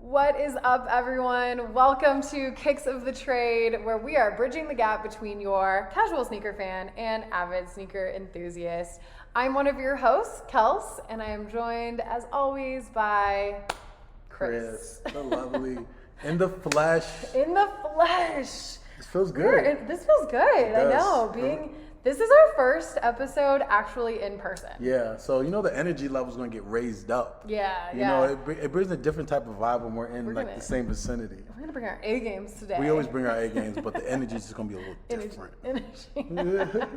What is up, everyone? Welcome to Kicks of the Trade, where we are bridging the gap between your casual sneaker fan and avid sneaker enthusiast. I'm one of your hosts, Kels, and I am joined, as always, by Chris. The lovely, in the flesh. In the flesh. This feels good. This feels good. I know. This is our first episode actually in person. Yeah, so the energy level is going to get raised up. Yeah, You know, it brings a different type of vibe when we're in the same vicinity. We're going to bring our A games today. We always bring our A games, but the energy is just going to be a little different. Energy.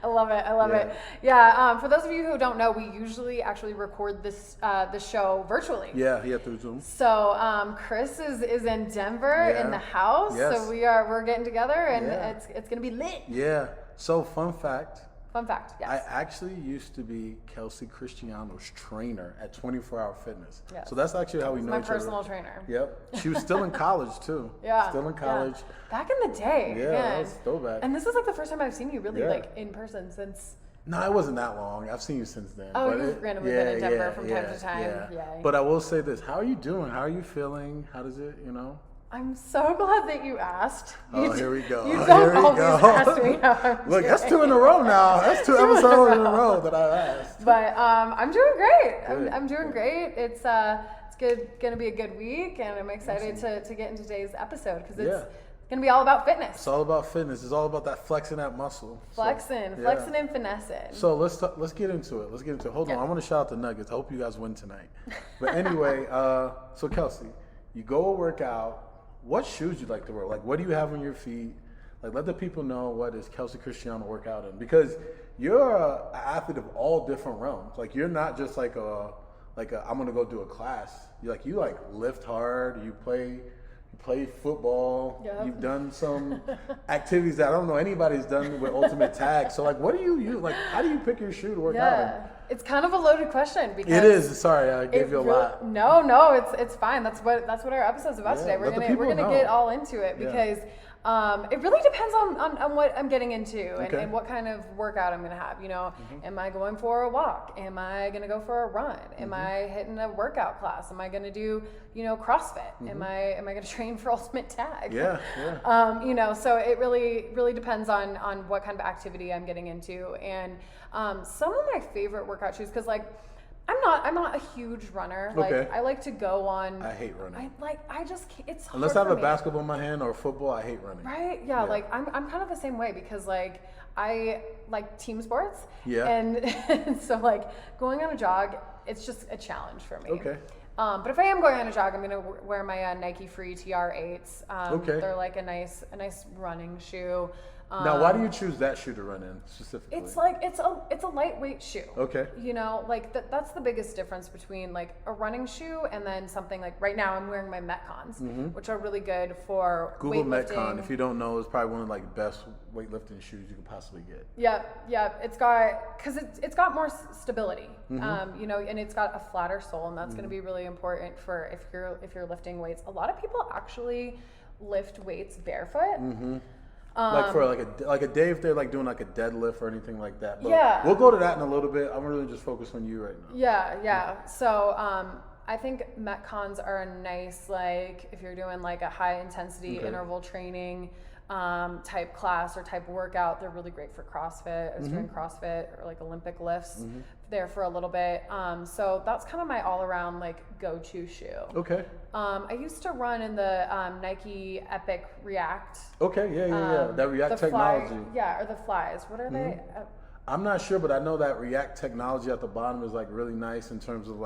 I love it. Yeah, for those of you who don't know, we usually actually record the show virtually. Yeah, through Zoom. So Chris is in Denver in the house. Yes. So we're getting together and it's going to be lit. Yeah. So fun fact, yes. I actually used to be Kelsey Cristiano's trainer at 24 Hour Fitness. Yes. So that's actually how we know each other. My personal trainer. Yep. She was still in college too. Yeah. Still in college. Yeah. Back in the day. Yeah, that was throwback. And this is like the first time I've seen you really like in person since. No, it wasn't that long. I've seen you since then. Oh, you've randomly been in Denver from time to time. Yeah. But I will say this. How are you doing? How are you feeling? How does it, I'm so glad that you asked. Here we go. You don't always ask me how I'm Look, doing. that's 2 in a row now. That's 2 episodes in a row that I've asked. But I'm doing great. I'm doing great. It's gonna be a good week, and I'm excited to get into today's episode because it's gonna be all about fitness. It's all about fitness. It's all about that flexing that muscle. Flexing and finessing. So let's get into it. Hold on. I want to shout out the Nuggets. I hope you guys win tonight. But anyway, so Kelsey, you go work out. What shoes you like to wear? Like, what do you have on your feet? Like, let the people know what does Kelsey Cristiano work out in, because you're an athlete of all different realms. Like, you're not just like I'm gonna go do a class. You lift hard. You play football. Yep. You've done some activities that I don't know anybody's done with Ultimate Tag. So like, what do you use? Like, how do you pick your shoe to work out in? It's kind of a loaded question because it is. Sorry, I gave you a lot. No, it's fine. That's what our episode's about today. We're gonna get all into it because it really depends on what I'm getting into and what kind of workout I'm gonna have. Am I going for a walk? Am I gonna go for a run? Am I hitting a workout class? Am I gonna do CrossFit? Am I gonna train for Ultimate Tag? So it really depends on what kind of activity I'm getting into, and some of my favorite workout shoes, because I'm not a huge runner. I like to go on. I hate running. I just can't, it's hard unless I have for a me. basketball in my hand or football. I hate running. Right? Yeah. I'm kind of the same way because I like team sports. Yeah. And so going on a jog, it's just a challenge for me. Okay. But if I am going on a jog, I'm gonna wear my Nike Free TR8s. They're like a nice running shoe. Now, why do you choose that shoe to run in specifically? It's a lightweight shoe. Okay. That's the biggest difference between a running shoe and then something right now I'm wearing my Metcons, which are really good for Google weightlifting. Metcon. If you don't know, it's probably one of the best weightlifting shoes you could possibly get. Yeah. It's got more stability. And it's got a flatter sole, and that's going to be really important for if you're lifting weights. A lot of people actually lift weights barefoot. For a day if they're doing a deadlift or anything like that. But we'll go to that in a little bit. I'm really just focused on you right now. Yeah. So I think Metcons are a nice if you're doing a high intensity interval training type class or type workout. They're really great for CrossFit. I was doing CrossFit or Olympic lifts there for a little bit. So that's kind of my all around go-to shoe. Okay. I used to run in the Nike Epic React. Okay, yeah. That React technology. Or the Flies. What are they? I'm not sure, but I know that React technology at the bottom is really nice in terms of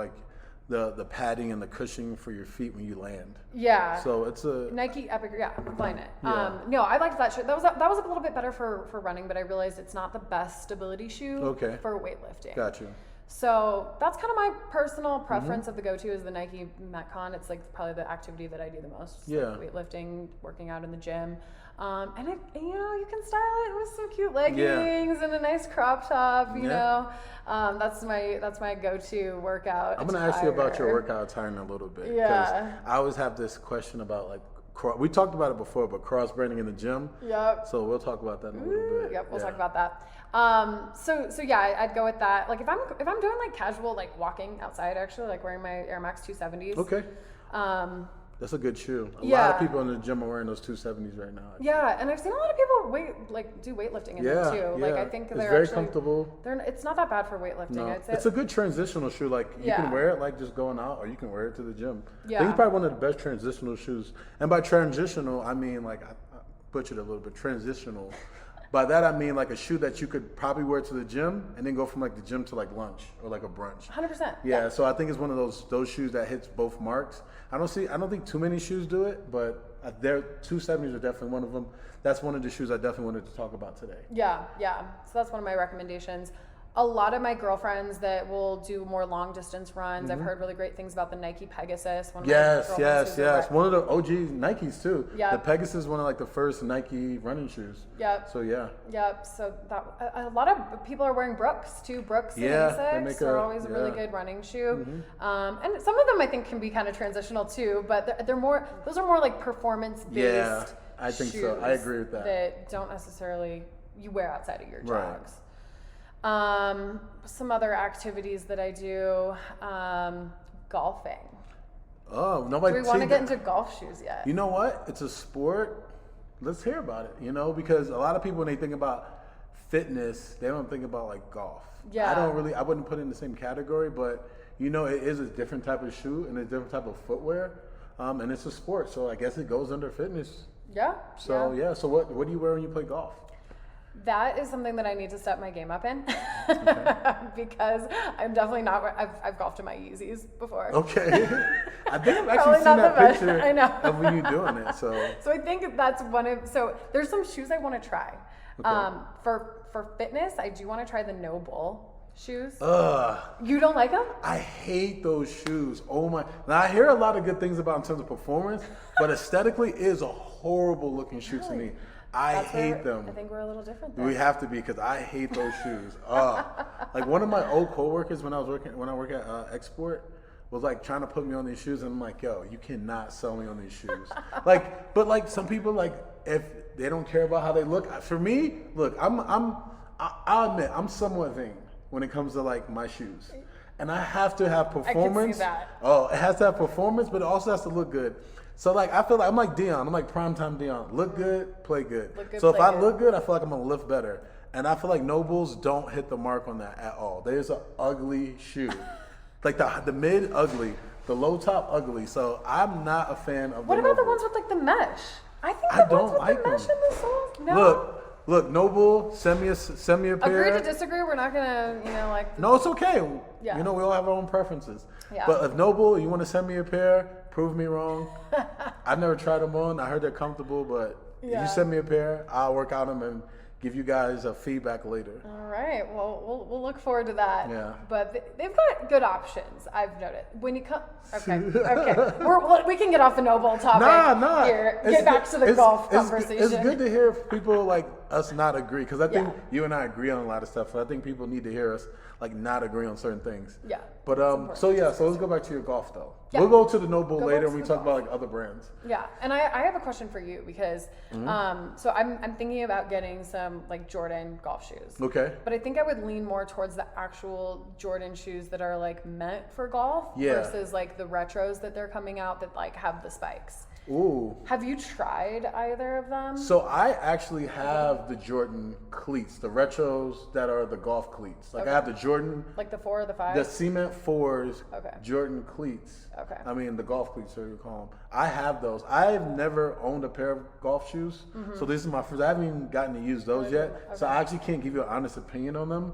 the padding and the cushioning for your feet when you land. Yeah. So it's a Nike Epic. Yeah, I'm flying it. No, I liked that shoe. That was a little bit better for running, but I realized it's not the best stability shoe for weightlifting. Gotcha. So that's kind of my personal preference of the go-to is the Nike Metcon. It's probably the activity that I do the most. Yeah. Weightlifting, working out in the gym. And you can style it with some cute leggings and a nice crop top, you know. That's my go-to workout. I'm going to ask you about your workout attire in a little bit. Because I always have this question about we talked about it before, but cross branding in the gym. Yep. So we'll talk about that in a little bit. Yep, we'll talk about that. So yeah, I'd go with that. If I'm doing casual walking outside, actually wearing my Air Max 270s. Okay. That's a good shoe. A lot of people in the gym are wearing those 270s right now. Actually. Yeah, and I've seen a lot of people do weightlifting in them too. Like I think they're very comfortable. It's not that bad for weightlifting. No. It's a good transitional shoe. Like you can wear it like just going out, or you can wear it to the gym. Yeah, I think it's probably one of the best transitional shoes. And by transitional, I mean like I butchered it a little bit. Transitional. By that I mean like a shoe that you could probably wear to the gym and then go from like the gym to like lunch or like a brunch. 100%. Yeah, so I think it's one of those shoes that hits both marks. I don't think too many shoes do it, but their 270s are definitely one of them. That's one of the shoes I definitely wanted to talk about today. Yeah. So that's one of my recommendations. A lot of my girlfriends that will do more long distance runs, I've heard really great things about the Nike Pegasus. Yes. One of the OG Nikes too. Yeah. The Pegasus is one of like the first Nike running shoes. Yep. So yeah. Yep. So that a lot of people are wearing Brooks too. Brooks and Asics are always a really good running shoe. And some of them I think can be kind of transitional too, but they're more. Those are more like performance based. Yeah, I think so. I agree with that. That don't necessarily you wear outside of your jogs. Right. Some other activities that I do, golfing. Oh, nobody. Do we want to get into golf shoes yet? You know what? It's a sport. Let's hear about it. You know, because a lot of people when they think about fitness, they don't think about like golf. Yeah. I wouldn't put it in the same category, but you know, it is a different type of shoe and a different type of footwear, and it's a sport. So I guess it goes under fitness. Yeah. So so what do you wear when you play golf? That is something that I need to step my game up in because I'm definitely not. I've golfed in my Yeezys before. Okay, I think I've actually seen that picture of when you doing it. So I think that's one of. So there's some shoes I want to try. Okay. For fitness, I do want to try the Noble shoes. You don't like them? I hate those shoes. Oh my! Now I hear a lot of good things about in terms of performance, but aesthetically, it is a horrible looking shoe to me. I hate them. I think we're a little different there. We have to be because I hate those shoes. Like one of my old coworkers when I work at Export was like trying to put me on these shoes, and I'm like, yo, you cannot sell me on these shoes. But like some people like if they don't care about how they look. For me, look, I'll admit I'm somewhat vain when it comes to like my shoes, and I have to have performance. I can see that. Oh, it has to have performance, but it also has to look good. So like I feel like I'm like Dion. I'm like primetime Dion. Look good, play good. So if I look good, I feel like I'm gonna lift better. And I feel like Nobles don't hit the mark on that at all. There's an ugly shoe, like the mid ugly, the low top ugly. So I'm not a fan of. What about the ones with like the mesh? I think the ones with the mesh in the soles. No. Look, Noble, send me a pair. Agree to disagree. We're not gonna, like. No, it's okay. Yeah. You know, we all have our own preferences. Yeah. But if Noble, you want to send me a pair, prove me wrong. I've never tried them on. I heard they're comfortable, but if you send me a pair, I'll work out them and give you guys a feedback later. All right. Well, we'll look forward to that. Yeah. But they've got good options. I've noted when you come. Okay. We can get off the Noble topic here. Get back to the golf conversation. It's good to hear people like us not agree because I think you and I agree on a lot of stuff. So I think people need to hear us like not agree on certain things. Yeah. But so let's go back to your golf though. Yeah. We'll go to the Noble later and we talk about like other brands. Yeah, and I have a question for you because so I'm thinking about getting some like Jordan golf shoes. Okay. But I think I would lean more towards the actual Jordan shoes that are like meant for golf versus like the retros that they're coming out that like have the spikes. Ooh. Have you tried either of them? So I actually have the Jordan cleats, the retros that are the golf cleats. Like I have the Jordan, like the 4 or the 5, the Cement 4s, Okay. Jordan cleats. Okay. I mean the golf cleats, so you call them. I have those. I've never owned a pair of golf shoes, so this is my first. I haven't even gotten to use those yet, so I actually can't give you an honest opinion on them.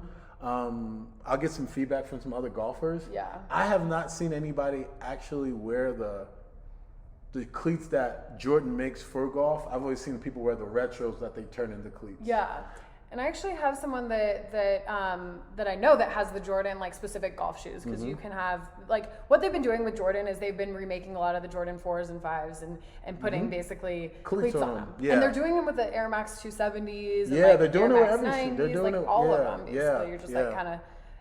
I'll get some feedback from some other golfers. Yeah. I have not seen anybody actually wear the cleats that Jordan makes for golf. I've always seen people wear the retros that they turn into cleats. Yeah. And I actually have someone that I know that has the Jordan like specific golf shoes because you can have like what they've been doing with Jordan is they've been remaking a lot of the Jordan 4s and 5s and putting basically cleats on them. Yeah. And they're doing them with the Air Max 270s. And, they're doing Air it with Max everything. 90s, They're doing like it all of them basically. You're just like kind of.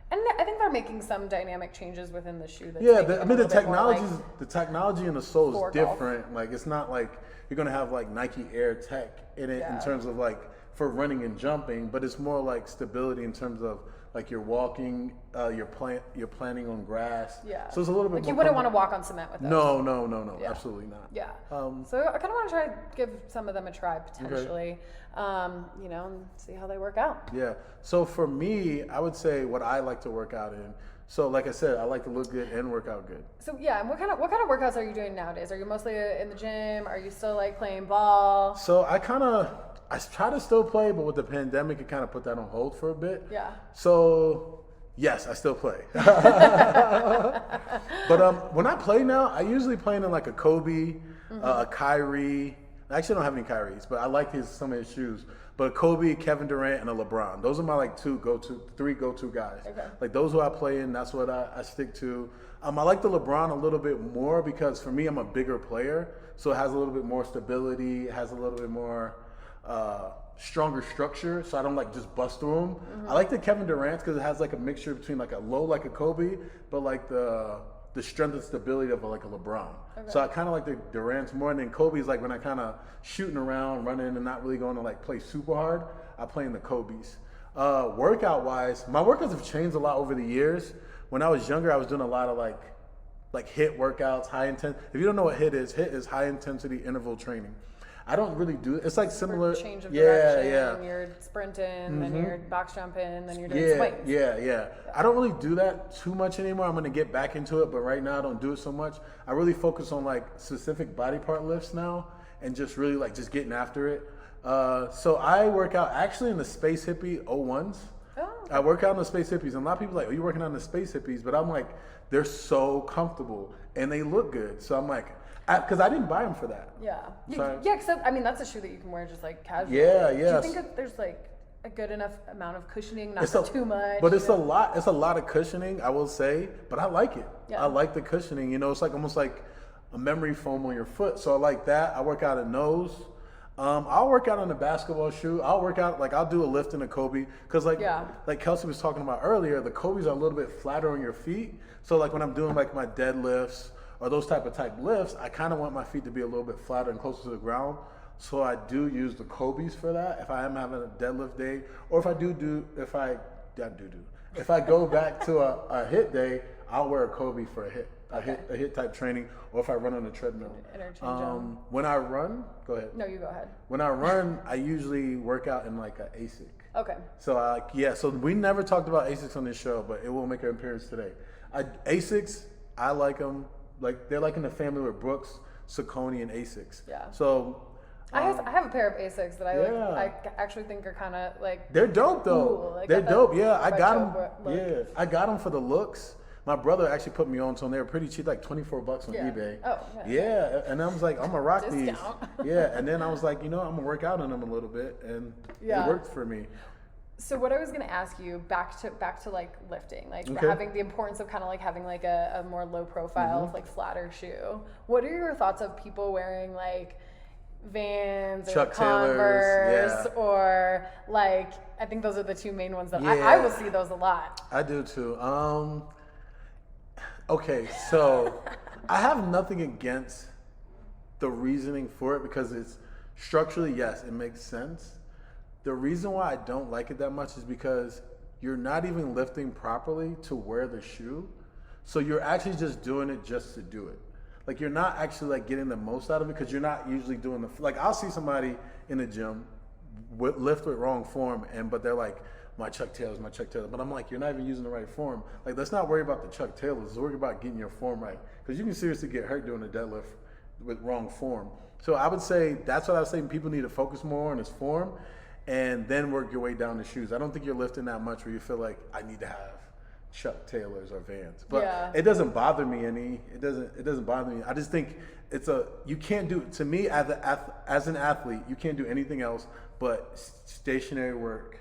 And I think they're making some dynamic changes within the shoe. The technology in the sole is different. Golf. Like it's not like you're gonna have like Nike Air Tech in it in terms of like for running and jumping, but it's more like stability in terms of like you're walking, you're planning on grass. Yeah. So it's a little bit like more you wouldn't want to walk on cement with those. No, absolutely not. Yeah. So I kind of want to try to give some of them a try potentially, you know, and see how they work out. Yeah. So for me, I would say what I like to work out in. So like I said, I like to look good and work out good. So yeah, and what kind of workouts are you doing nowadays? Are you mostly in the gym? Are you still like playing ball? So I try to still play, but with the pandemic, it kind of put that on hold for a bit. Yeah. So yes, I still play. But when I play now, I usually play in like a Kobe, a Kyrie. I actually don't have any Kyries, but I like some of his shoes. But Kobe, Kevin Durant, and a LeBron. Those are my like three go-to guys. Okay. Like those who I play in, that's what I stick to. I like the LeBron a little bit more because for me, I'm a bigger player. So it has a little bit more stability. It has a little bit more stronger structure. So I don't like just bust through them. I like the Kevin Durant's because it has like a mixture between like a low like a Kobe, but like the strength and stability of like a LeBron. Okay. So I kind of like the Durant's more, and then Kobe's like when I kind of shooting around, running, and not really going to like play super hard, I play in the Kobe's. Workout wise, my workouts have changed a lot over the years. When I was younger, I was doing a lot of like HIIT workouts, high intensity. If you don't know what HIIT is high intensity interval training. I don't really do it. It's like similar. Change of direction. You're sprinting, then you're box jumping, then you're doing swings. Yeah. I don't really do that too much anymore. I'm going to get back into it, but right now I don't do it so much. I really focus on like specific body part lifts now and just really like just getting after it. So I work out actually in the Space Hippie 01s. Oh, okay. I work out in the Space Hippies, and a lot of people are like, "Oh, you're working on the Space Hippies," but I'm like, they're so comfortable and they look good. So I'm like, because I didn't buy them for that. Yeah. Because I mean, that's a shoe that you can wear just like casually. Yeah. Do you think that there's like a good enough amount of cushioning, not too much? But it's a lot. It's a lot of cushioning, I will say. But I like it. Yeah. I like the cushioning. You know, it's like almost like a memory foam on your foot. So I like that. I work out in those. I'll work out on a basketball shoe. I'll work out I'll do a lift in a Kobe because like Kelsey was talking about earlier, the Kobe's are a little bit flatter on your feet. So like when I'm doing like my deadlifts or those type lifts, I kind of want my feet to be a little bit flatter and closer to the ground. So I do use the Kobe's for that if I am having a deadlift day, or if I go back to a HIIT day, I'll wear a Kobe for a HIIT. A HIIT type training, or if I run on a treadmill. When I run, go ahead. No, you go ahead. When I run, I usually work out in like an ASIC. Okay. So so we never talked about ASICs on this show, but it will make an appearance today. ASICs, I like them. Like they're like in the family with Brooks, Saucony, and ASICs. Yeah. So I have a pair of ASICs that I actually think are kind of like they're dope though. Cool. Like they're dope. Yeah, I got them. Yeah, I got them for the looks. My brother actually put me on, so they were pretty cheap, like $24 on eBay. Oh, yeah. And I was like, I'm gonna rock these. Yeah, and then I was like, I'm gonna work out in them a little bit, and it worked for me. So what I was gonna ask you, back to like lifting, like having the importance of kind of like having like a more low profile, like flatter shoe. What are your thoughts of people wearing like Vans or Converse or like, I think those are the two main ones that I will see those a lot. I do too. Okay, so I have nothing against the reasoning for it because it's structurally, yes, it makes sense. The reason why I don't like it that much is because you're not even lifting properly to wear the shoe. So you're actually just doing it just to do it. Like you're not actually like getting the most out of it because you're not usually doing like I'll see somebody in the gym lift with wrong form but they're like, my Chuck Taylors. But I'm like, you're not even using the right form. Like, let's not worry about the Chuck Taylors. Let's worry about getting your form right. Because you can seriously get hurt doing a deadlift with wrong form. So I would say that's what I was saying. People need to focus more on his form and then work your way down the shoes. I don't think you're lifting that much where you feel like I need to have Chuck Taylors or Vans. But it doesn't bother me any. It doesn't bother me. I just think you can't do, to me as an athlete, you can't do anything else but stationary work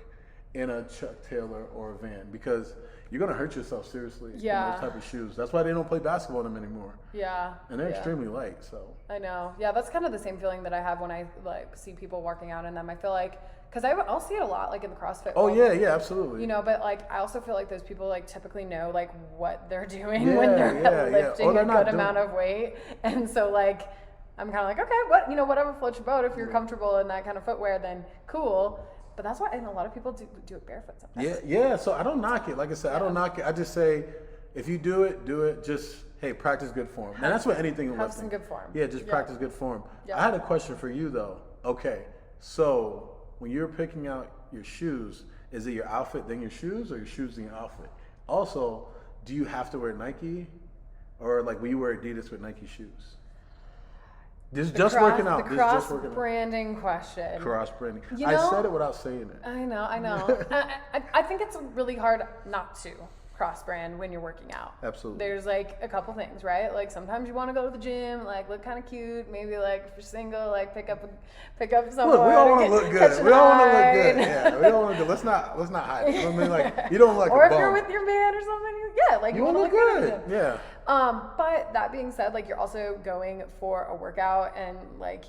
in a Chuck Taylor or a Van because you're gonna hurt yourself seriously in those type of shoes. That's why they don't play basketball in them anymore. Yeah. And they're extremely light, so. I know. Yeah, that's kind of the same feeling that I have when I like see people working out in them. I feel like, because I'll see it a lot like in the CrossFit world. Yeah, absolutely. But like I also feel like those people like typically know like what they're doing when they're lifting a good amount of weight. And so like I'm kind of like, okay, whatever floats your boat. If you're comfortable in that kind of footwear, then cool. But that's why, and a lot of people do it barefoot sometimes. Yeah. So I don't knock it. Like I said, I don't knock it. I just say, if you do it, do it. Just, hey, practice good form. And that's what anything in lifting. Have some good form. Yeah, just practice good form. Yeah. I had a question for you though. Okay, so when you're picking out your shoes, is it your outfit then your shoes, or your shoes then your outfit? Also, do you have to wear Nike, or like will you wear Adidas with Nike shoes? This is just working out. The cross branding question. Cross branding. I said it without saying it. I know. I think it's really hard not to cross brand when you're working out. Absolutely. There's like a couple things, right? Like sometimes you want to go to the gym, like look kind of cute. Maybe like if you're single, like pick up someone. Look, we all want to look good. We all want to look good. Yeah, we all want to do. Let's not hide it. You know what I mean? Like you don't like or a bum. if you're with your man or something, yeah, like you want to look good. Yeah. But that being said, like you're also going for a workout, and like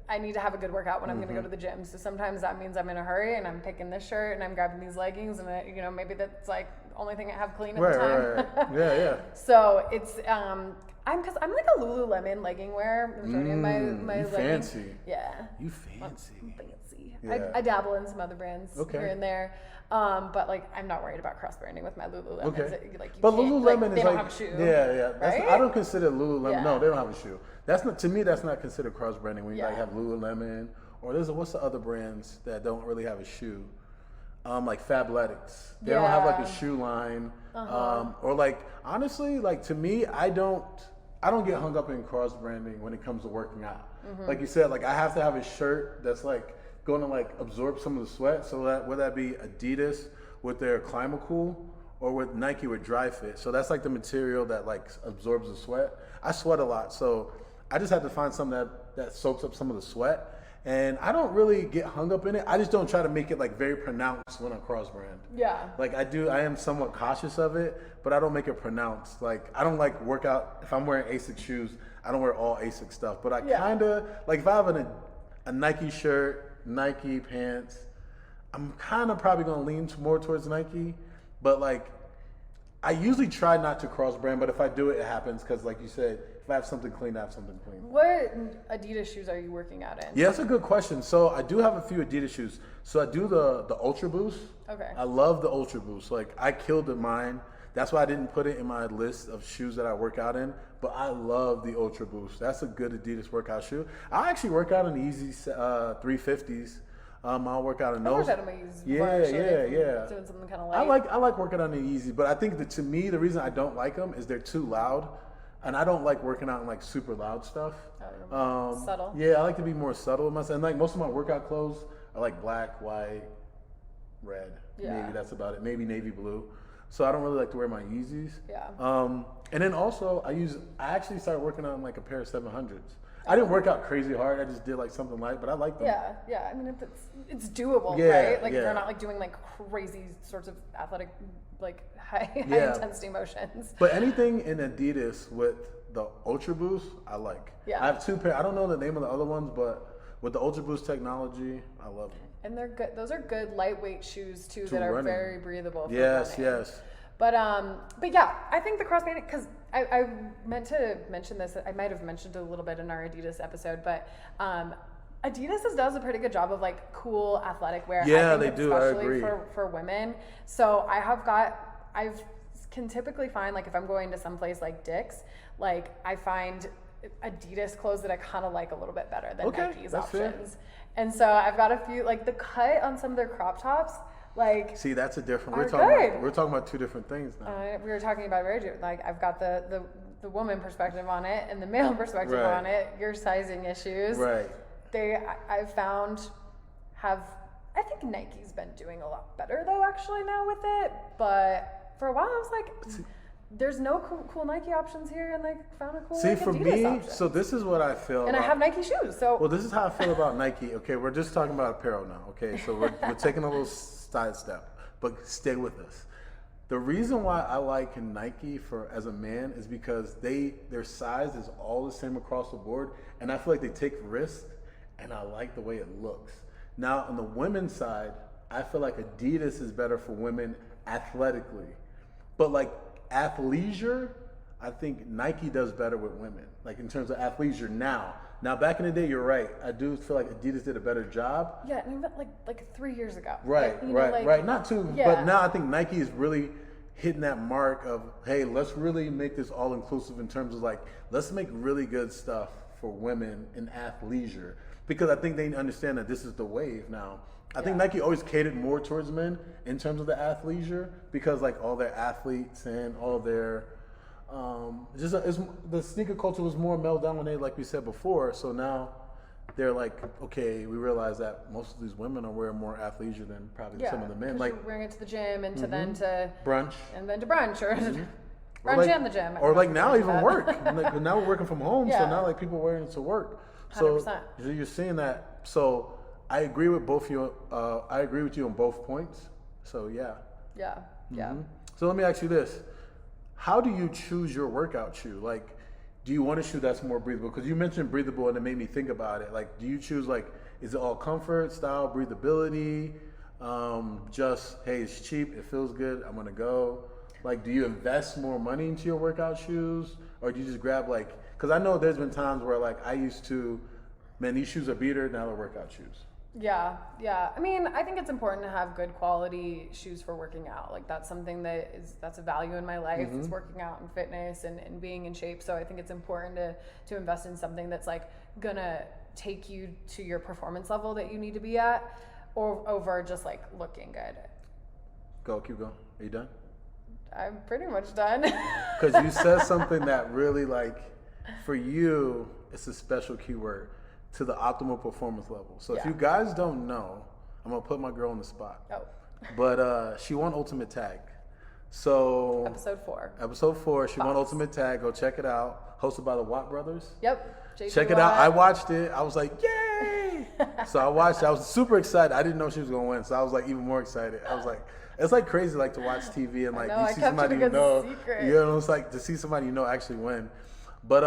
I need to have a good workout when I'm going to go to the gym. So sometimes that means I'm in a hurry and I'm picking this shirt and I'm grabbing these leggings, and maybe that's like the only thing I have clean at the time. Right. Yeah. So it's I'm like a Lululemon legging wearer. I'm showing you my you leggings. fancy. Yeah. You fancy. I'm fancy. Yeah. I dabble in some other brands here and there. But like I'm not worried about cross branding with my Lululemon. Okay. Like but Lululemon is they like, don't have a shoe. Yeah. Right? I don't consider Lululemon. Yeah. No, they don't have a shoe. That's not, to me. That's not considered cross branding when you like have Lululemon, or what's the other brands that don't really have a shoe? Like Fabletics. They don't have like a shoe line. Or like honestly, like to me, I don't get hung up in cross branding when it comes to working out. Like you said, like I have to have a shirt that's like going to like absorb some of the sweat. So that would that be Adidas with their Climacool, or with Nike with Dry Fit. So that's like the material that like absorbs the sweat. I sweat a lot, so I just had to find something that soaks up some of the sweat. And I don't really get hung up in it. I just don't try to make it like very pronounced when I cross brand. Yeah. Like I am somewhat cautious of it, but I don't make it pronounced. Like I don't like work out, if I'm wearing ASIC shoes, I don't wear all ASIC stuff. But I kind of, like if I have a Nike shirt, Nike pants, I'm kind of probably going to lean more towards Nike. But like, I usually try not to cross brand, but if I do it, it happens. Because like you said, if I have something clean, I have something clean. What Adidas shoes are you working out in? Yeah, that's a good question. So I do have a few Adidas shoes. So I do the Ultra Boost. Okay. I love the Ultra Boost. Like I killed at mine. That's why I didn't put it in my list of shoes that I work out in. But I love the Ultra Boost. That's a good Adidas workout shoe. I actually work out in the Easy 350s. I'll work out in those. I work out in my Yeezys. Yeah. Doing something kind of light. I like working out in the Easy, but I think that to me the reason I don't like them is they're too loud, and I don't like working out in like super loud stuff. Subtle. Yeah, I like to be more subtle with myself. And like most of my workout clothes are like black, white, red. Yeah. Maybe that's about it. Maybe navy blue. So I don't really like to wear my Yeezys. Yeah. And then also I actually started working on like a pair of 700s. I didn't work out crazy hard. I just did like something light, but I like them. Yeah. I mean, it's doable, right? Like you're not like doing like crazy sorts of athletic, like high intensity motions. But anything in Adidas with the Ultra Boost, I like. Yeah. I have two pair. I don't know the name of the other ones, but with the Ultra Boost technology, I love them. And they're good. Those are good lightweight shoes too that are running. very breathable. For yes. But yeah, I think the cross branding, because I meant to mention this. I might have mentioned it a little bit in our Adidas episode, but Adidas does a pretty good job of like cool athletic wear. Yeah, I think they do. I agree. For women. So I can typically find like if I'm going to someplace like Dick's, like I find Adidas clothes that I kind of like a little bit better than Nike's options. Fair. And so I've got a few, like the cut on some of their crop tops. Like, see, that's a different. We're talking about two different things now. We were talking about very different. Like, I've got the woman perspective on it and the male perspective on it. Your sizing issues, right? I've found I think Nike's been doing a lot better though, actually now with it. But for a while, I was like, there's no cool Nike options here, and like found a cool. See, for me, option. So this is what I feel. And I have Nike shoes, so. Well, this is how I feel about Nike. Okay, we're just talking about apparel now. Okay, so we're taking a little side step, but stay with us. The reason why I like Nike as a man is because their size is all the same across the board, and I feel like they take risks, and I like the way it looks. Now, on the women's side, I feel like Adidas is better for women athletically, but like athleisure, I think Nike does better with women, like in terms of athleisure now. Now, back in the day, you're right. I do feel like Adidas did a better job. Yeah, I mean, like 3 years ago. Right, right. Not too, but now I think Nike is really hitting that mark of, hey, let's really make this all inclusive in terms of like, let's make really good stuff for women in athleisure, because I think they understand that this is the wave now. I think Nike always catered more towards men in terms of the athleisure, because like all their athletes and all their the sneaker culture was more male dominated, like we said before. So now they're like, okay, we realize that most of these women are wearing more athleisure than probably some of the men. Like you're wearing it to the gym and to then to brunch, and then to brunch or brunch like, and the gym. Or like now even work. Like, now we're working from home, so now like people are wearing it to work. So 100%. you're seeing that. So I agree with both you. I agree with you on both points. So yeah. So let me ask you this: how do you choose your workout shoe? Like, do you want a shoe that's more breathable? Because you mentioned breathable, and it made me think about it. Like, do you choose like, is it all comfort, style, breathability? Just hey, it's cheap, it feels good, I'm gonna go. Like, do you invest more money into your workout shoes, or do you just grab like? Because I know there's been times where like I used to, man, these shoes are beater, now they're workout shoes. Yeah. I mean, I think it's important to have good quality shoes for working out. Like that's something that's a value in my life. It's working out and fitness and being in shape. So I think it's important to invest in something that's like gonna take you to your performance level that you need to be at, or over just like looking good. Keep going. Are you done? I'm pretty much done. Because you said something that really like, for you, it's a special keyword. To the optimal performance level. So if you guys don't know, I'm gonna put my girl on the spot. Oh. But she won Ultimate Tag. So Episode 4, she won Ultimate Tag. Go check it out. Hosted by the Watt brothers. Yep. Check it out. I watched it. I was like, yay! So I watched it. I was super excited. I didn't know she was gonna win, so I was like even more excited. I was like, it's like crazy like to watch TV and like you see somebody you know. Secret. You know, it's like to see somebody you know actually win. But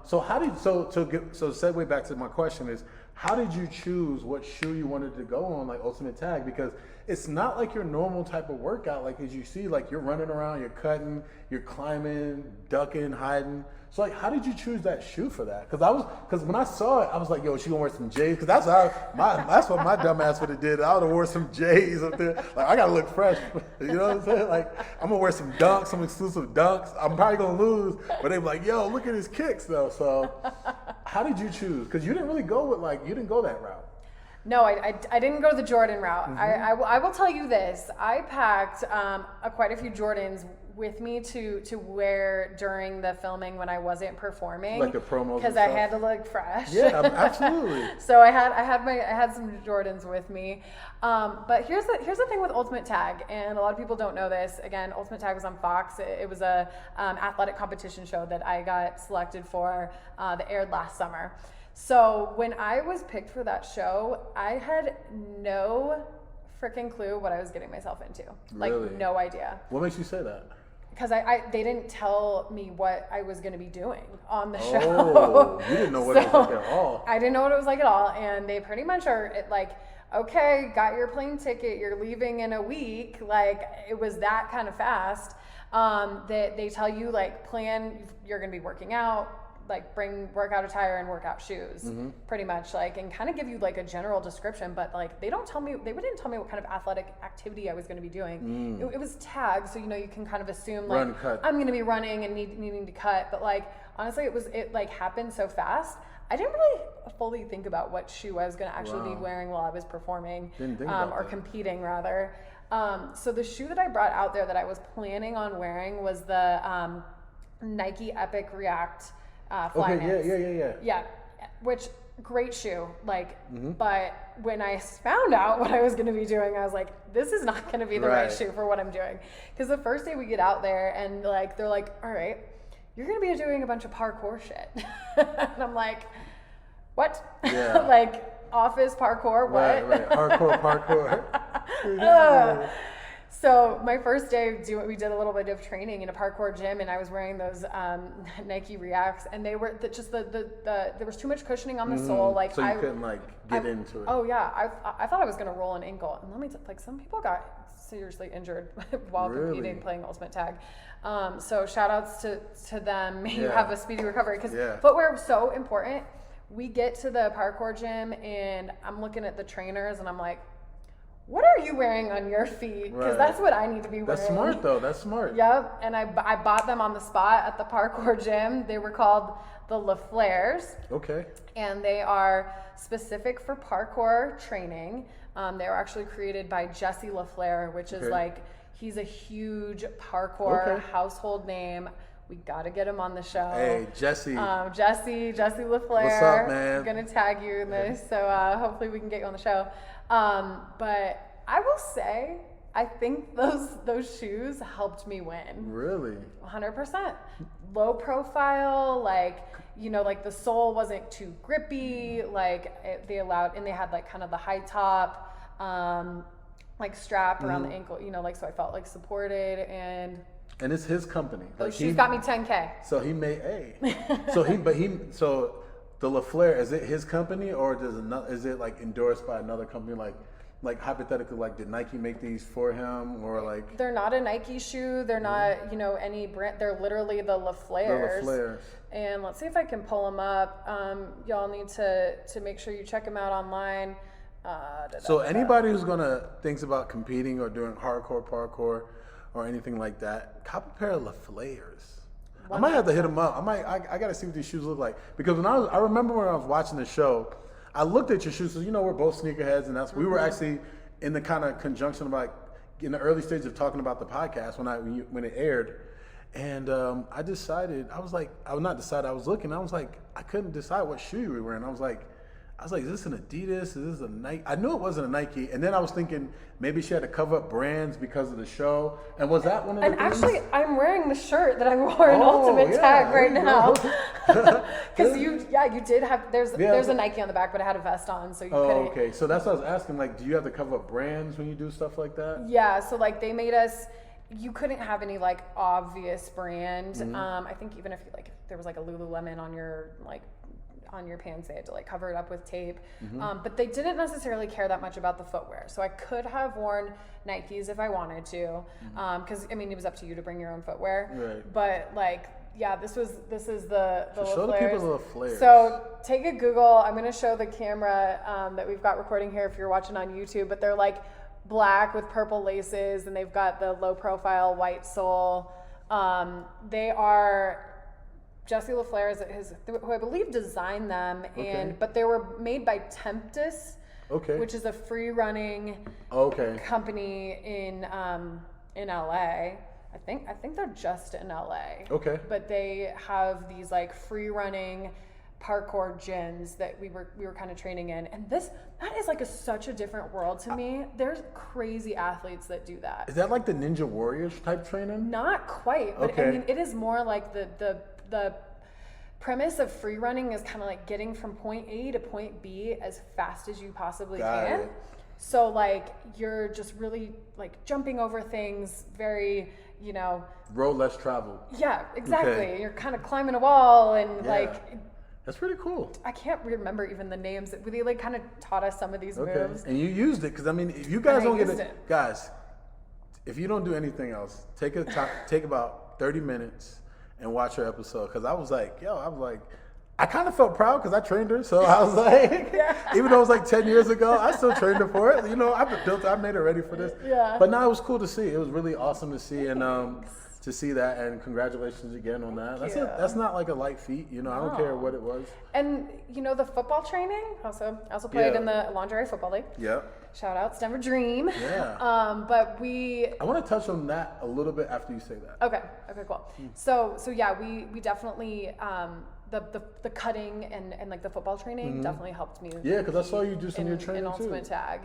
so segue back to my question is, how did you choose what shoe you wanted to go on, like Ultimate Tag? Because it's not like your normal type of workout. Like as you see, like you're running around, you're cutting, you're climbing, ducking, hiding. So like, how did you choose that shoe for that? Because when I saw it, I was like, yo, she gonna wear some J's? Because that's what my dumb ass would have did. I would have wore some J's up there. Like I gotta look fresh. You know what I'm saying? Like I'm gonna wear some dunks, some exclusive dunks. I'm probably gonna lose, but they be like, yo, look at his kicks though. So how did you choose? Because you didn't really go with you didn't go that route. No, I didn't go the Jordan route. I will tell you this. I packed quite a few Jordans with me to wear during the filming when I wasn't performing, like the promos, because I had to look fresh. Yeah, absolutely. So I had some Jordans with me. But here's the thing with Ultimate Tag, and a lot of people don't know this. Again, Ultimate Tag was on Fox. It was a athletic competition show that I got selected for that aired last summer. So when I was picked for that show, I had no freaking clue what I was getting myself into. Like, really? No idea. What makes you say that? Because they didn't tell me what I was going to be doing on the show. Oh, you didn't know what it was like at all. I didn't know what it was like at all. And they pretty much are like, okay, got your plane ticket, you're leaving in a week. Like, it was that kind of fast. That they tell you, like, you're going to be working out, like bring workout attire and workout shoes, pretty much, like, and kind of give you like a general description, but like they didn't tell me what kind of athletic activity I was going to be doing. It was tagged, so you can kind of assume like I'm going to be running and needing to cut, but like honestly it like happened so fast. I didn't really fully think about what shoe I was going to actually be wearing while I was performing or competing rather. So the shoe that I brought out there that I was planning on wearing was the Nike Epic React Flyknits. Yeah, which great shoe, like, but when I found out what I was going to be doing, I was like, this is not going to be the right shoe for what I'm doing. Because the first day we get out there and like they're like, all right, you're going to be doing a bunch of parkour shit. And I'm like, what? Yeah. Like office parkour, what? Right. Parkour. So my first day, we did a little bit of training in a parkour gym, and I was wearing those Nike Reacts, and they were there was too much cushioning on the sole. Like, so you couldn't like get into it. Oh yeah, I thought I was gonna roll an ankle, and let me like some people got seriously injured while competing, playing Ultimate Tag. So shout outs to them. You have a speedy recovery, because footwear was so important. we get to the parkour gym and I'm looking at the trainers and I'm like, what are you wearing on your feet? Because that's what I need to be wearing. That's smart though. That's smart. Yep. And I bought them on the spot at the parkour gym. They were called the LaFlairs. Okay. And they are specific for parkour training. They were actually created by Jesse LaFlair, which is like, he's a huge parkour household name. We got to get him on the show. Hey, Jesse. Jesse LaFlair. What's up, man? I'm going to tag you in this. So hopefully we can get you on the show. But I will say, I think those shoes helped me win. Really? 100%. Low profile, like, you know, like the sole wasn't too grippy, like they had like kind of the high top, like strap around the ankle, you know, like, so I felt like supported and it's his company. Those shoes got me $10K. So he made so the LaFleur, is it his company or is it like endorsed by another company? Like hypothetically, like did Nike make these for him or like? They're not a Nike shoe. They're not, you know, any brand. They're literally the LaFlairs. The LaFlairs. And let's see if I can pull them up. Y'all need to make sure you check them out online. So anybody who's thinks about competing or doing hardcore parkour or anything like that, cop a pair of LaFlairs. I might have to hit them up. I got to see what these shoes look like because I remember when I was watching the show, I looked at your shoes. So you know we're both sneakerheads, and we were actually in the kind of conjunction of like in the early stage of talking about the podcast when it aired, and I decided I was looking. I was like I couldn't decide what shoe you were wearing. I was like, is this an Adidas? Is this a Nike? I knew it wasn't a Nike, and then I was thinking maybe she had to cover up brands because of the show. And was that one of the things? And actually, I'm wearing the shirt that I wore in Ultimate Tag right now. Because you did have there's a Nike on the back, but I had a vest on, so you couldn't. Oh, okay. So that's what I was asking. Like, do you have to cover up brands when you do stuff like that? Yeah. So like they made us. You couldn't have any like obvious brand. I think even if there was like a Lululemon on your pants, they had to like cover it up with tape. But they didn't necessarily care that much about the footwear. So I could have worn Nikes if I wanted to, because I mean it was up to you to bring your own footwear. Right. But like, yeah, this is the show the people the LaFlairs. So take a Google. I'm gonna show the camera that we've got recording here if you're watching on YouTube. But they're like black with purple laces, and they've got the low profile white sole. They are. Jesse LaFleur who I believe designed them, but they were made by Temptus, which is a free running company in LA. I think they're just in LA. Okay. But they have these like free running parkour gyms that we were kind of training in, and that is like such a different world to me. There's crazy athletes that do that. Is that like the Ninja Warriors type training? Not quite, but I mean it is more like the premise of free running is kind of like getting from point A to point B as fast as you possibly can. So like you're just really like jumping over things, very, you know, road less traveled. Yeah, exactly. You're kind of climbing a wall and like that's pretty cool. I can't remember even the names. They like kind of taught us some of these moves. And you used it because I mean, if you guys don't get it, guys, if you don't do anything else, take about 30 minutes and watch her episode, because I was like, I kind of felt proud because I trained her, so I was like, even though it was like 10 years ago, I still trained her for it. You know, I made her ready for this. Yeah. But now it was cool to see. It was really awesome to see, and to see that, and congratulations again on that. That's not like a light feat, you know. I don't care what it was. And you know, the football training, I also played in the Lingerie Football League. Yeah. Shout out, Denver Dream. Yeah. But I want to touch on that a little bit after you say that. Okay, cool. So yeah, we definitely the cutting and like the football training definitely helped me. Yeah, because I saw you do some of your training in Ultimate too. Tag.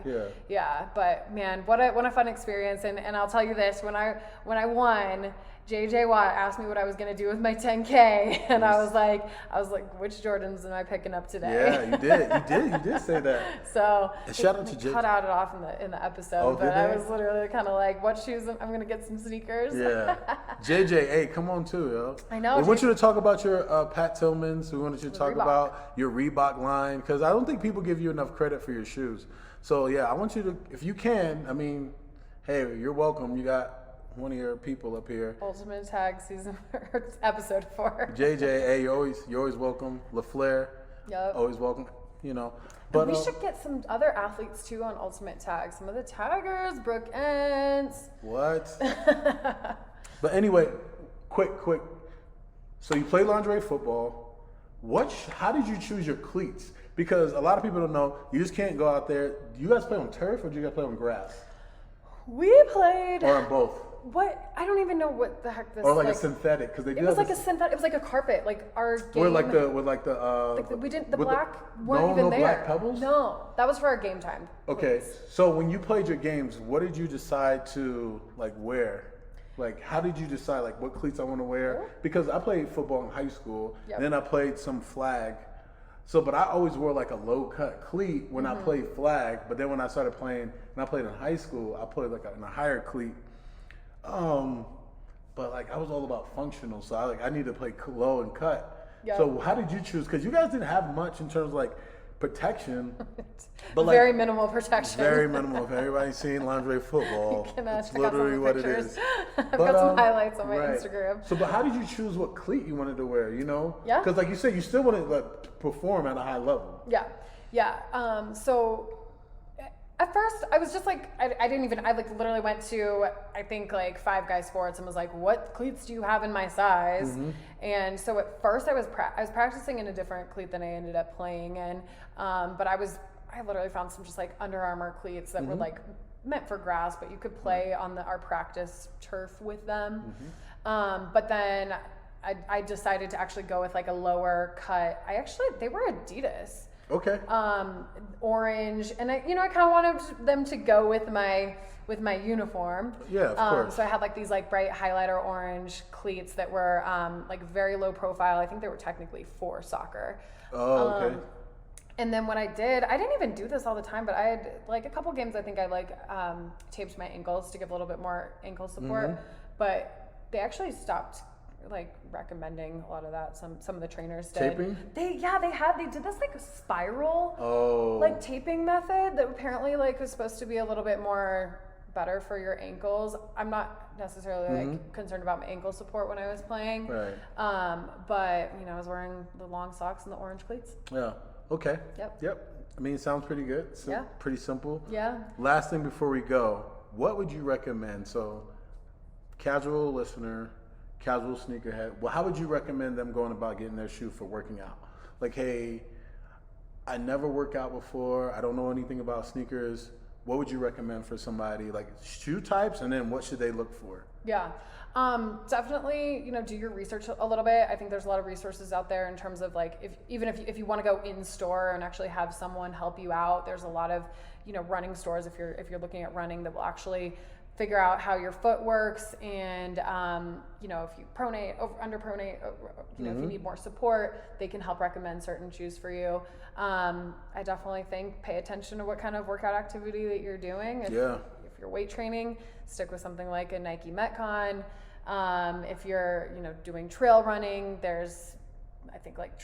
Yeah. But man, what a fun experience. And I'll tell you this, when I won, JJ Watt asked me what I was going to do with my 10K, and I was like, which Jordans am I picking up today? Yeah, you did say that. So and shout out to JJ. Cut out it off in the episode, but I was literally kind of like, what shoes? I'm going to get some sneakers. Yeah, JJ, hey, come on too, yo. I know. We want you to talk about your Pat Tillman's. We wanted you to talk about your Reebok line, because I don't think people give you enough credit for your shoes. So yeah, I want you to, if you can, I mean, hey, you're welcome. You got one of your people up here. Ultimate Tag season episode 4. JJ, hey, you're always welcome. LaFleur. Yep. Always welcome. You know. But we should get some other athletes too on Ultimate Tag. Some of the taggers, Brooke Ents. What? But anyway, quick. So you play lingerie football. How did you choose your cleats? Because a lot of people don't know. You just can't go out there. Do you guys play on turf or do you guys play on grass? We played. Or on both. What? I don't even know what the heck this. Or like a synthetic, because they do. It was like a synthetic. It was like a carpet, like our game. With like the. We didn't. The black weren't even there. No black pebbles. No, that was for our game time. Okay, so when you played your games, what did you decide to like wear? Like, how did you decide like what cleats I want to wear? Because I played football in high school, and then I played some flag. So, but I always wore like a low cut cleat when I played flag. But then when I started playing, when I played in high school, I played like in a higher cleat. But like I was all about functional, so I need to play low and cut. Yep. So how did you choose? Because you guys didn't have much in terms of like protection, but like very minimal protection. Very minimal. If everybody's seen lingerie football, it's literally what it is. I've got some highlights on my Instagram. So, but how did you choose what cleat you wanted to wear? You know, yeah, because like you said, you still want to like perform at a high level. Yeah. So. At first, I was just like, I like literally went to, I think like Five Guys Sports and was like, what cleats do you have in my size? And so at first I was practicing in a different cleat than I ended up playing in. But I literally found some just like Under Armour cleats that were like meant for grass, but you could play on our practice turf with them. But then I decided to actually go with like a lower cut. They were Adidas. Okay. Orange, and I kind of wanted them to go with my uniform. Yeah, of course. So I had like these like bright highlighter orange cleats that were like very low profile. I think they were technically for soccer. Oh, okay. And then what I didn't even do this all the time, but I had like a couple games I think I like taped my ankles to give a little bit more ankle support. But they actually stopped like recommending a lot of that. Some of the trainers did. Taping? They did this like spiral like taping method that apparently like was supposed to be a little bit more better for your ankles. I'm not necessarily like concerned about my ankle support when I was playing. Right. But I was wearing the long socks and the orange cleats. Yeah. Okay. Yep. I mean, it sounds pretty good. Pretty simple. Yeah. Last thing before we go, what would you recommend? So, casual listener, casual sneakerhead, well, how would you recommend them going about getting their shoe for working out? Like, hey, I never worked out before. I don't know anything about sneakers. What would you recommend for somebody, like shoe types, and then what should they look for? Yeah. Definitely, do your research a little bit. I think there's a lot of resources out there in terms of like, if you want to go in store and actually have someone help you out, there's a lot of, running stores if you're looking at running that will actually figure out how your foot works, and if you pronate, underpronate, if you need more support, they can help recommend certain shoes for you. I definitely think pay attention to what kind of workout activity that you're doing. If you're weight training, stick with something like a Nike Metcon. If you're doing trail running, there's I think like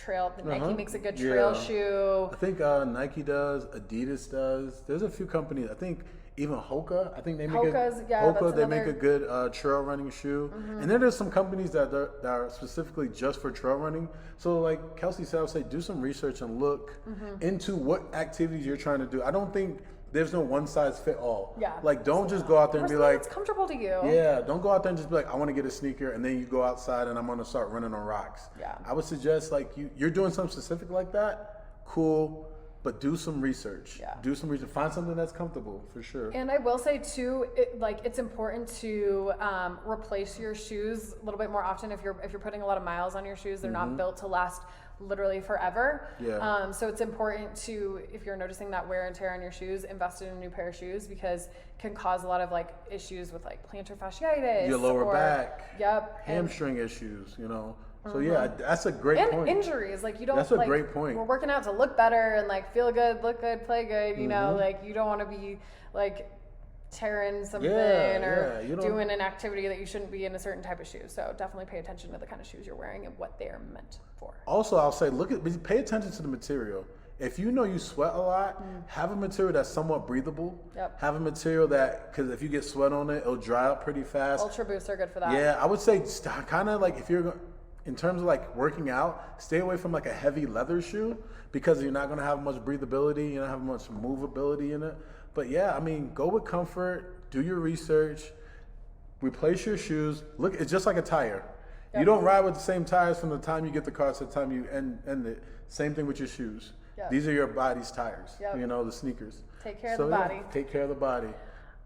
Nike makes a good trail shoe. I think Nike does, Adidas does. There's a few companies. I think even Hoka. I think they make make a good trail running shoe. And then there's some companies that are specifically just for trail running. So like Kelsey said, I would say do some research and look into what activities you're trying to do. I don't think there's no one size fit all. Yeah. Like don't just go out there and be like, it's comfortable to you. Yeah. Don't go out there and just be like, I want to get a sneaker, and then you go outside and I'm going to start running on rocks. Yeah. I would suggest like you're doing something specific like that. Cool. But do some research. Yeah. Do some research. Find something that's comfortable for sure. And I will say too, it's important to replace your shoes a little bit more often. If you're putting a lot of miles on your shoes, they're not built to last literally forever. Yeah. So it's important to, if you're noticing that wear and tear on your shoes, invest in a new pair of shoes, because it can cause a lot of like issues with like plantar fasciitis. Your lower back. Yep. Hamstring issues. So yeah, that's a great point. And injuries, like you don't. That's a great point. We're working out to look better and like feel good, look good, play good. Like you don't want to be like tearing something or doing an activity that you shouldn't be in a certain type of shoe. So definitely pay attention to the kind of shoes you're wearing and what they're meant for. Also, I'll say pay attention to the material. If you know you sweat a lot, have a material that's somewhat breathable. Yep. Have a material because if you get sweat on it, it'll dry up pretty fast. Ultra Boosts are good for that. Yeah, I would say kind of like if you're in terms of like working out, stay away from like a heavy leather shoe because you're not going to have much breathability, you don't have much movability in it. But yeah, I mean, go with comfort, do your research, replace your shoes. Look, it's just like a tire. Yep. You don't ride with the same tires from the time you get the car to the time you end it. Same thing with your shoes. Yep. These are your body's tires, the sneakers. Take care of the body. Take care of the body.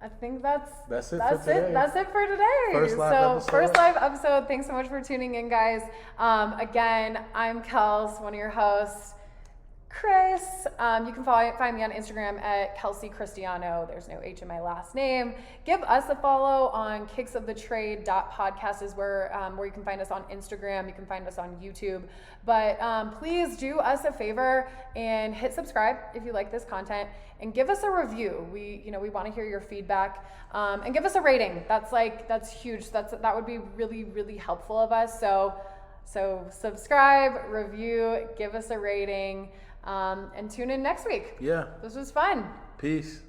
I think that's it for today. That's it for today. First live episode. Thanks so much for tuning in, guys. Again, I'm Kels, one of your hosts. Chris, you can find me on Instagram at Kelsey Cristiano. There's no H in my last name. Give us a follow on kicksofthetrade.podcast is where you can find us on Instagram. You can find us on YouTube. But please do us a favor and hit subscribe if you like this content and give us a review. We want to hear your feedback and give us a rating. That's huge. That would be really, really helpful of us. So subscribe, review, give us a rating. And tune in next week. Yeah. This was fun. Peace.